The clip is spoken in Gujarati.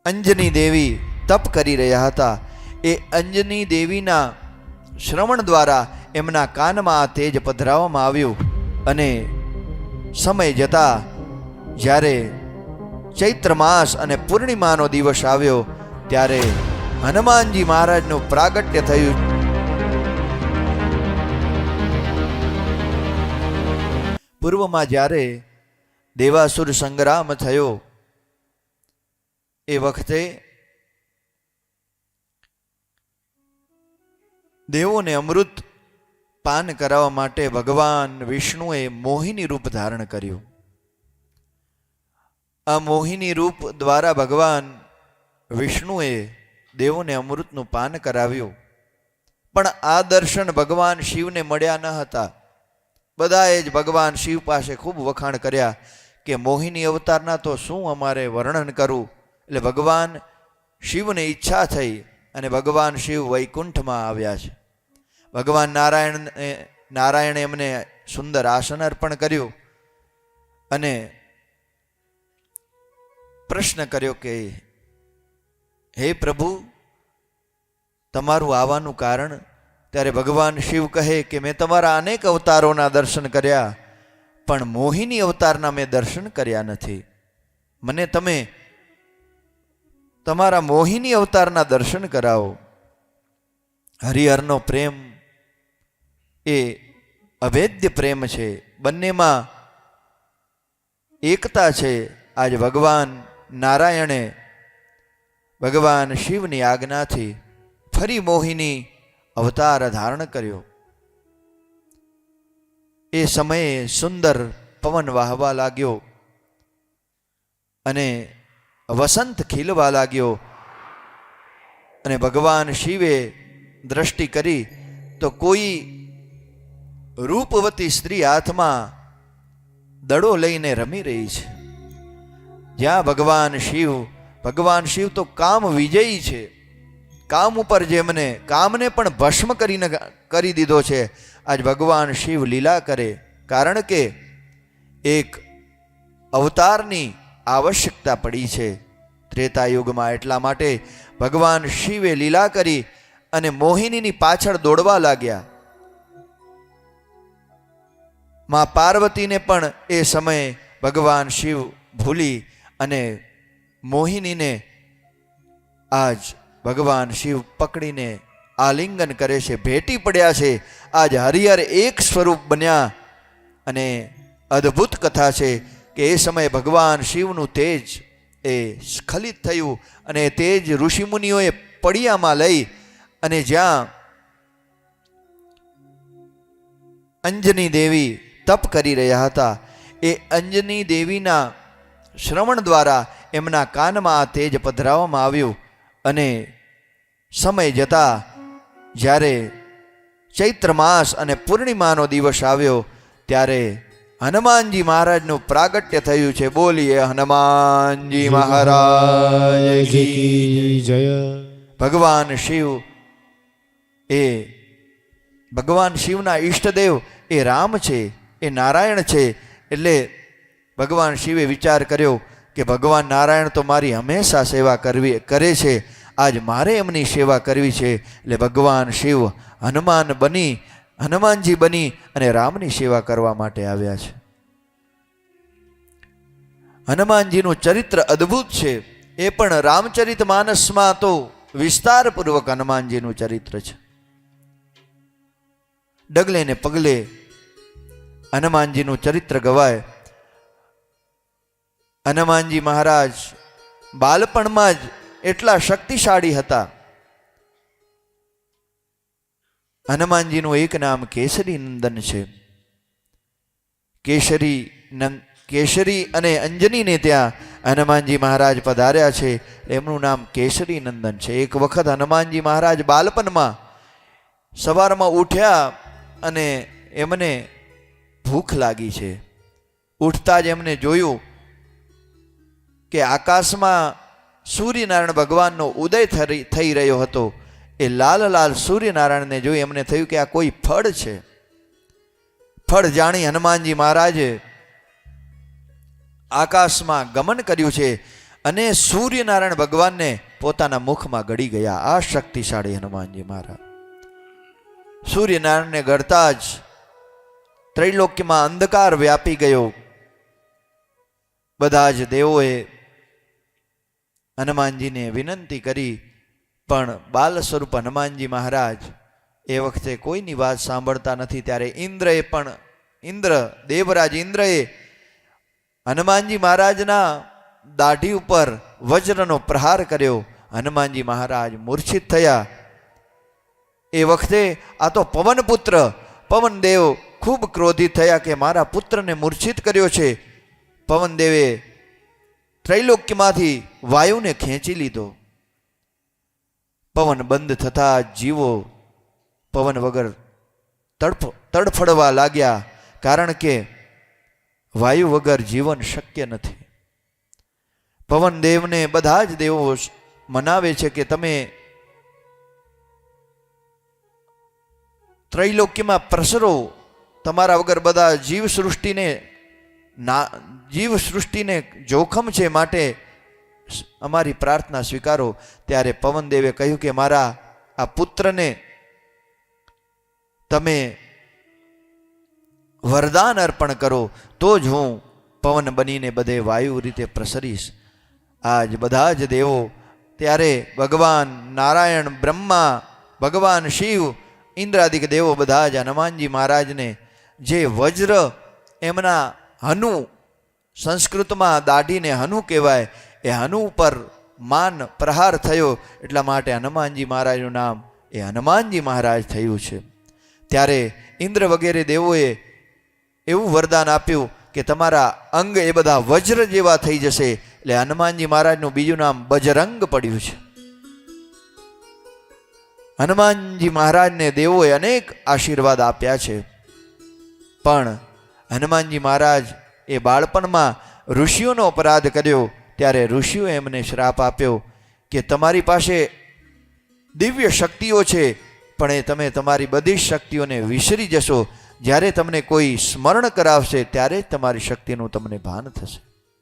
અંજની દેવી તપ કરી રહ્યા હતા. એ અંજની દેવીના શ્રવણ દ્વારા એમના કાનમાં આ તેજ પધરાવવામાં આવ્યું અને સમય જતા જ્યારે ચૈત્ર માસ અને પૂર્ણિમાનો દિવસ આવ્યો ત્યારે હનુમાનજી મહારાજનું પ્રાગટ્ય થયું. પૂર્વમાં જ્યારે દેવાસુર સંગ્રામ થયો એ વખતે દેવોને અમૃત પાન કરાવવા માટે ભગવાન વિષ્ણુએ મોહિની રૂપ ધારણ કર્યું. આ મોહિની રૂપ દ્વારા ભગવાન વિષ્ણુએ દેવોને અમૃતનું પાન કરાવ્યું. પણ આ દર્શન ભગવાન શિવને મળ્યા ન હતા. બધાએ જ ભગવાન શિવ પાસે ખૂબ વખાણ કર્યા કે મોહિની અવતારના તો શું અમારે વર્ણન કરવું. એટલે ભગવાન શિવને ઈચ્છા થઈ અને ભગવાન શિવ વૈકુંઠમાં આવ્યા છે. ભગવાન નારાયણે એમને સુંદર આસન અર્પણ કર્યું અને પ્રશ્ન કર્યો કે હે પ્રભુ, તમારું આવવાનું કારણ? ત્યારે ભગવાન શિવ કહે કે મેં તમારા અનેક અવતારોના દર્શન કર્યા પણ મોહિની અવતારના મેં દર્શન કર્યા નથી. મને તમે તમારા મોહિની અવતારના દર્શન કરાવો. હરિહરનો પ્રેમ એ અભેદ્ય પ્રેમ છે, બંનેમાં એકતા છે. આજે ભગવાન નારાયણે ભગવાન શિવની આજ્ઞાથી ફરી મોહિની અવતાર ધારણ કર્યો. એ સમયે સુંદર પવન વાહવા લાગ્યો અને વસંત ખીલવા લાગ્યો અને ભગવાન શિવે દ્રષ્ટિ કરી તો કોઈ રૂપવતી સ્ત્રી હાથમાં દડો લઈને રમી રહી છે. જ્યાં ભગવાન શિવ તો કામ વિજયી છે. કામ ઉપર જેમને કામને પણ ભસ્મ કરી દીધો છે. આજ ભગવાન શિવ લીલા કરે કારણ કે એક અવતારની આવશ્યકતા પડી છે ત્રેતા યુગમાં. એટલા માટે ભગવાન શિવે લીલા કરી અને મોહિનીની પાછળ દોડવા લાગ્યા. માં પાર્વતીને પણ એ સમયે ભગવાન શિવ ભૂલી અને મોહિનીને આજ ભગવાન શિવ પકડીને આલિંગન કરે છે, ભેટી પડ્યા છે. આજ હરિહર એક સ્વરૂપ બન્યા અને અદ્ભુત કથા છે કે એ સમયે ભગવાન શિવનું તેજ એ સ્ખલિત થયું અને તેજ ઋષિમુનિઓએ પડિયામાં લઈ અને જ્યાં અંજની દેવી તપ કરી રહ્યા હતા એ અંજની દેવીના શ્રવણ દ્વારા એમના કાનમાં આ તેજ પધરાવવામાં આવ્યું અને સમય જતા જ્યારે ચૈત્ર માસ અને પૂર્ણિમાનો દિવસ આવ્યો ત્યારે હનુમાનજી મહારાજનું પ્રાગટ્ય થયું છે. બોલીએ હનુમાનજી મહારાજ કી જય. ભગવાન શિવ એ ભગવાન શિવના ઈષ્ટદેવ એ રામ છે, એ નારાયણ છે. એટલે ભગવાન શિવે વિચાર કર્યો કે ભગવાન નારાયણ તો મારી હંમેશા સેવા કરે છે, આજ મારે એમની સેવા કરવી છે. એટલે ભગવાન શિવ હનુમાનજી બની અને રામની સેવા કરવા માટે આવ્યા છે. હનુમાનજીનું ચરિત્ર અદ્ભુત છે. એ પણ રામચરિત માનસમાં તો વિસ્તારપૂર્વક હનુમાનજીનું ચરિત્ર છે. ડગલે ને પગલે હનુમાનજીનું ચરિત્ર ગવાય. હનુમાનજી મહારાજ બાળપણમાં જ એટલા શક્તિશાળી હતા. હનુમાનજીનું એક નામ કેસરી નંદન છે. કેસરી અને અંજનીને ત્યાં હનુમાનજી મહારાજ પધાર્યા છે. એમનું નામ કેસરી નંદન છે. એક વખત હનુમાનજી મહારાજ બાળપણમાં સવારમાં ઉઠ્યા અને એમને ભૂખ લાગી છે. ઉઠતા જ એમને જોયું કે આકાશમાં સૂર્યનારાયણ ભગવાનનો ઉદય થઈ રહ્યો હતો. એ લાલ લાલ સૂર્યનારાયણને જોઈ એમને થયું કે આ કોઈ ફળ છે. ફળ જાણી હનુમાનજી મહારાજે આકાશમાં ગમન કર્યું છે અને સૂર્યનારાયણ ભગવાનને પોતાના મુખમાં ગળી ગયા. આ શક્તિશાળી હનુમાનજી મહારાજ. સૂર્યનારાયણને ગળતા જ ત્રૈલોક્યમાં અંધકાર વ્યાપી ગયો. બધા જ દેવોએ હનુમાનજીને વિનંતી કરી, પણ બાલ સ્વરૂપ હનુમાનજી મહારાજ એ વખતે કોઈની વાત સાંભળતા નથી. ત્યારે દેવરાજ ઇન્દ્રએ હનુમાનજી મહારાજના દાઢી ઉપર વજ્રનો પ્રહાર કર્યો. હનુમાનજી મહારાજ મૂર્છિત થયા. એ વખતે આ તો પવનપુત્ર પવનદેવ ખૂબ ક્રોધિત થયા કે મારા પુત્રને મૂર્છિત કર્યો છે. પવનદેવે ત્રૈલોક્યમાંથી વાયુને ખેંચી લીધો. પવન બંધ થતા જીવો પવન વગર તડફડવા લાગ્યા, કારણ કે વાયુ વગર જીવન શક્ય નથી. પવનદેવને બધા જ દેવો મનાવે છે કે તમે ત્રૈલોક્યમાં પ્રસરો, તમારા વગર બધા જીવ સૃષ્ટિને જોખમ છે, માટે અમારી પ્રાર્થના સ્વીકારો. ત્યારે પવનદેવે કહ્યું કે મારા આ પુત્રને તમે વરદાન અર્પણ કરો, તો જ હું પવન બનીને બધે વાયુ રીતે પ્રસરીશ. આજ બધા જ દેવો, ત્યારે ભગવાન નારાયણ, બ્રહ્મા, ભગવાન શિવ, ઇન્દ્રાદિક દેવો બધા જ હનુમાનજી મહારાજને જે વજ્ર એમના હનુ, સંસ્કૃતમાં દાઢીને હનુ કહેવાય, એ હનુ ઉપર માન પ્રહાર થયો, એટલા માટે હનુમાનજી મહારાજનું નામ એ હનુમાનજી મહારાજ થયું છે. ત્યારે ઇન્દ્ર વગેરે દેવોએ એવું વરદાન આપ્યું કે તમારા અંગ એ બધા વજ્ર જેવા થઈ જશે. એટલે હનુમાનજી મહારાજનું બીજું નામ બજરંગ પડ્યું છે. હનુમાનજી મહારાજને દેવોએ અનેક આશીર્વાદ આપ્યા છે, પણ હનુમાનજી મહારાજ એ બાળપણમાં ઋષિઓનો અપરાધ કર્યો. ત્યારે ઋષિઓએ એમને શ્રાપ આપ્યો કે તમારી પાસે દિવ્ય શક્તિઓ છે, પણ એ તમે તમારી બધી શક્તિઓને વિસરી જશો. જ્યારે તમને કોઈ સ્મરણ કરાવશે ત્યારે જ તમારી શક્તિનું તમને ભાન થશે.